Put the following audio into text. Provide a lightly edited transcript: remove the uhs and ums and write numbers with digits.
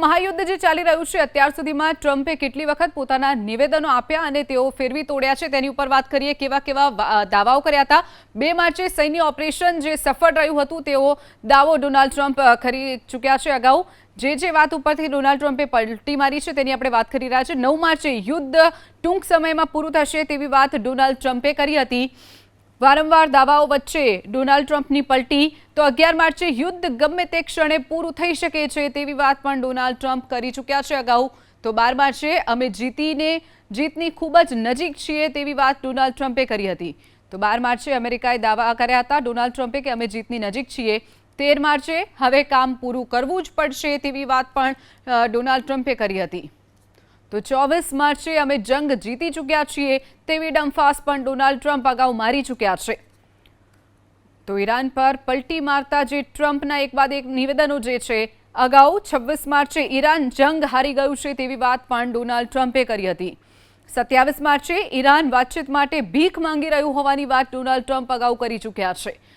મહાયુદ્ધ જે ચાલી રહ્યું છે અત્યાર સુધીમાં ટ્રમ્પે કેટલી વખત પોતાના નિવેદનો આપ્યા અને તેઓ ફેરવી તોડ્યા છે તેની ઉપર વાત કરીએ. કેવા કેવા દાવાઓ કર્યા હતા. 2 માર્ચે સૈન્ય ઓપરેશન જે સફળ રહ્યું હતું તેવો દાવો ડોનાલ્ડ ટ્રમ્પ કરી ચૂક્યા છે. અગાઉ જે વાત ઉપરથી ડોનાલ્ડ ટ્રમ્પે પલટી મારી છે તેની આપણે વાત કરી રહ્યા છીએ. 9 માર્ચે યુદ્ધ ટૂંક સમયમાં પૂરું થશે તેવી વાત ડોનાલ્ડ ટ્રમ્પે કરી હતી. વારંવાર દાવાઓ વચ્ચે ડોનાલ્ડ ટ્રમ્પની પલટી. તો 11 માર્ચે યુદ્ધ ગમે તે ક્ષણે પૂરું થઈ શકે છે તેવી વાત પણ ડોનાલ્ડ ટ્રમ્પ કરી ચૂક્યા છે અગાઉ. તો 12 માર્ચે અમે જીતની ખૂબ જ નજીક છીએ તેવી વાત ડોનાલ્ડ ટ્રમ્પે કરી હતી. તો 12 માર્ચે અમેરિકાએ દાવા કર્યા હતા ડોનાલ્ડ ટ્રમ્પે કે અમે જીતની નજીક છીએ. 13 માર્ચે હવે કામ પૂરું કરવું જ પડશે તેવી વાત પણ ડોનાલ્ડ ટ્રમ્પે કરી હતી. તો 24 માર્ચે અમે જંગ જીતી ચૂક્યા છીએ તેવી ડંફાસ પણ ડોનાલ્ડ ટ્રમ્પ અગાઉ મારી ચૂક્યા છે. તો ઈરાન પર પલટી મારતા જે ટ્રમ્પના એક બાદ એક નિવેદનો જે છે અગાઉ 26 માર્ચે ઈરાન જંગ હારી ગયું છે તેવી વાત પણ ડોનાલ્ડ ટ્રમ્પે કરી હતી. 27 માર્ચે ઈરાન વાતચીત માટે ભીખ માંગી રહ્યું હોવાની વાત ડોનાલ્ડ ટ્રમ્પ અગાઉ કરી ચૂક્યા છે.